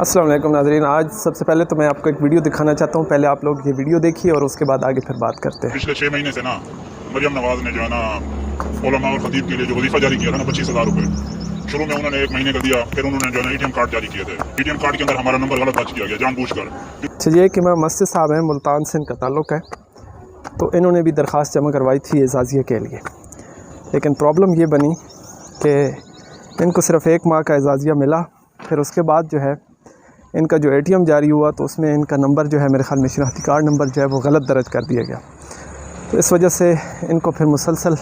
السلام علیکم ناظرین، آج سب سے پہلے تو میں آپ کو ایک ویڈیو دکھانا چاہتا ہوں. پہلے آپ لوگ یہ ویڈیو دیکھیے اور اس کے بعد آگے پھر بات کرتے ہیں. پچھلے 6 مہینے سے نا مریم نواز نے جو ہے نا علماء اور خطیب کے لیے جو وظیفہ جاری کیا تھا نا 25,000 روپے شروع میں انہوں نے 1 مہینے کا دیا، پھر انہوں نے جو ہے نا ATM کارڈ جاری کیے تھے. ATM کارڈ کے اندر ہمارا نمبر غلط درج کیا گیا جان بوجھ کر. چلیے کہ میں مسجد صاحب ہیں، ملتان سے ان کا تعلق ہے، تو انہوں نے بھی درخواست جمع کروائی تھی اعزازیہ کے لیے. لیکن پرابلم یہ بنی کہ ان کو صرف 1 ماہ کا اعزازیہ ملا. پھر اس کے بعد جو ہے ان کا جو ATM جاری ہوا تو اس میں ان کا نمبر جو ہے میرے خیال میں شناختی کارڈ نمبر جو ہے وہ غلط درج کر دیا گیا. تو اس وجہ سے ان کو پھر مسلسل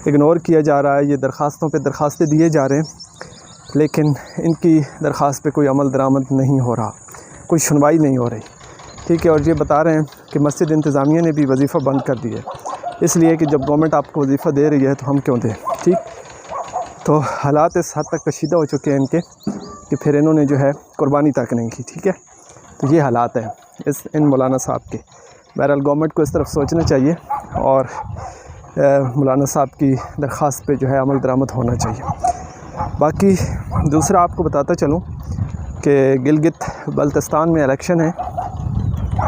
اگنور کیا جا رہا ہے. یہ درخواستوں پہ درخواستیں دیے جا رہے ہیں لیکن ان کی درخواست پہ کوئی عمل درآمد نہیں ہو رہا، کوئی سنوائی نہیں ہو رہی. ٹھیک ہے، اور یہ بتا رہے ہیں کہ مسجد انتظامیہ نے بھی وظیفہ بند کر دیا ہے، اس لیے کہ جب گورنمنٹ آپ کو وظیفہ دے رہی ہے تو ہم کیوں دیں. ٹھیک، تو حالات اس حد تک کشیدہ ہو چکے ہیں ان کے کہ پھر انہوں نے جو ہے قربانی تک نہیں کی. ٹھیک ہے، تو یہ حالات ہیں ان مولانا صاحب کے. بہرحال گورنمنٹ کو اس طرف سوچنا چاہیے اور مولانا صاحب کی درخواست پہ جو ہے عمل درآمد ہونا چاہیے. باقی دوسرا آپ کو بتاتا چلوں کہ گلگت بلتستان میں الیکشن ہے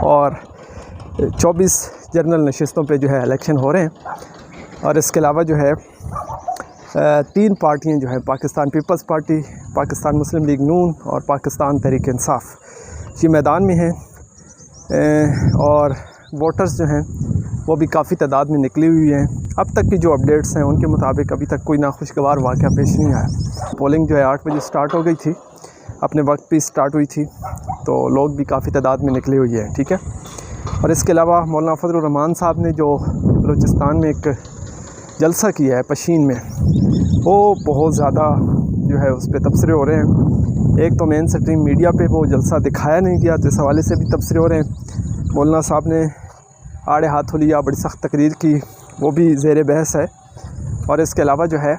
اور 24 جنرل نشستوں پہ جو ہے الیکشن ہو رہے ہیں. اور اس کے علاوہ جو ہے 3 پارٹیاں جو ہیں، پاکستان پیپلز پارٹی، پاکستان مسلم لیگ نون اور پاکستان تحریک انصاف، یہ میدان میں ہیں. اور ووٹرز جو ہیں وہ بھی کافی تعداد میں نکلی ہوئی ہیں. اب تک کی جو اپڈیٹس ہیں ان کے مطابق ابھی تک کوئی ناخوشگوار واقعہ پیش نہیں آیا. پولنگ جو ہے 8 بجے سٹارٹ ہو گئی تھی، اپنے وقت پہ سٹارٹ ہوئی تھی، تو لوگ بھی کافی تعداد میں نکلے ہوئے ہیں. ٹھیک ہے، اور اس کے علاوہ مولانا فضل الرحمان صاحب نے جو بلوچستان میں ایک جلسہ کیا ہے پشین میں، وہ بہت زیادہ جو ہے اس پہ تبصرے ہو رہے ہیں. ایک تو مین سٹریم میڈیا پہ وہ جلسہ دکھایا نہیں گیا، تو اس حوالے سے بھی تبصرے ہو رہے ہیں. مولانا صاحب نے آڑے ہاتھوں لیا، بڑی سخت تقریر کی، وہ بھی زیر بحث ہے. اور اس کے علاوہ جو ہے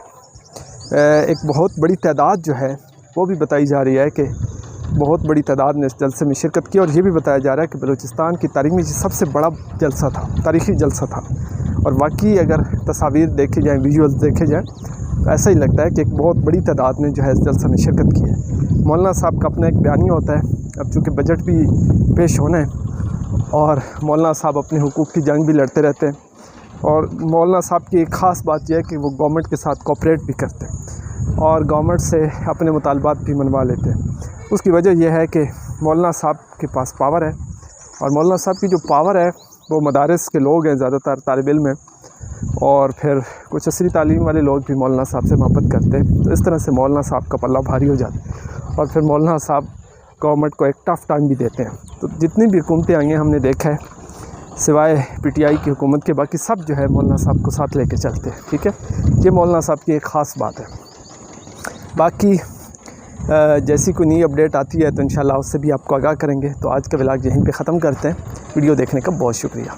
ایک بہت بڑی تعداد جو ہے وہ بھی بتائی جا رہی ہے کہ بہت بڑی تعداد نے اس جلسے میں شرکت کی. اور یہ بھی بتایا جا رہا ہے کہ بلوچستان کی تاریخ میں سب سے بڑا جلسہ تھا، تاریخی جلسہ تھا. اور واقعی اگر تصاویر دیکھے جائیں، ویژولز دیکھے جائیں، تو ایسا ہی لگتا ہے کہ ایک بہت بڑی تعداد نے جو ہے اس جلسہ میں شرکت کی ہے. مولانا صاحب کا اپنا ایک بیانیہ ہوتا ہے. اب چونکہ بجٹ بھی پیش ہونا ہے اور مولانا صاحب اپنے حقوق کی جنگ بھی لڑتے رہتے ہیں، اور مولانا صاحب کی ایک خاص بات یہ ہے کہ وہ گورنمنٹ کے ساتھ کوآپریٹ بھی کرتے ہیں اور گورنمنٹ سے اپنے مطالبات بھی منوا لیتے ہیں. اس کی وجہ یہ ہے کہ مولانا صاحب کے پاس پاور ہے، اور مولانا صاحب کی جو پاور ہے وہ مدارس کے لوگ ہیں، زیادہ تر طالب علم ہیں، اور پھر کچھ عصری تعلیم والے لوگ بھی مولانا صاحب سے محبت کرتے ہیں. تو اس طرح سے مولانا صاحب کا پلہ بھاری ہو جاتا ہے، اور پھر مولانا صاحب گورنمنٹ کو ایک ٹف ٹائم بھی دیتے ہیں. تو جتنی بھی حکومتیں آئی ہیں ہم نے دیکھا ہے، سوائے PTI کی حکومت کے، باقی سب جو ہے مولانا صاحب کو ساتھ لے کے چلتے ہیں. ٹھیک ہے، یہ مولانا صاحب کی ایک خاص بات ہے. باقی جیسی کوئی نئی اپڈیٹ آتی ہے تو انشاءاللہ اس سے بھی آپ کو آگاہ کریں گے. تو آج کا ولاگ یہیں پہ ختم کرتے ہیں. ویڈیو دیکھنے کا بہت شکریہ.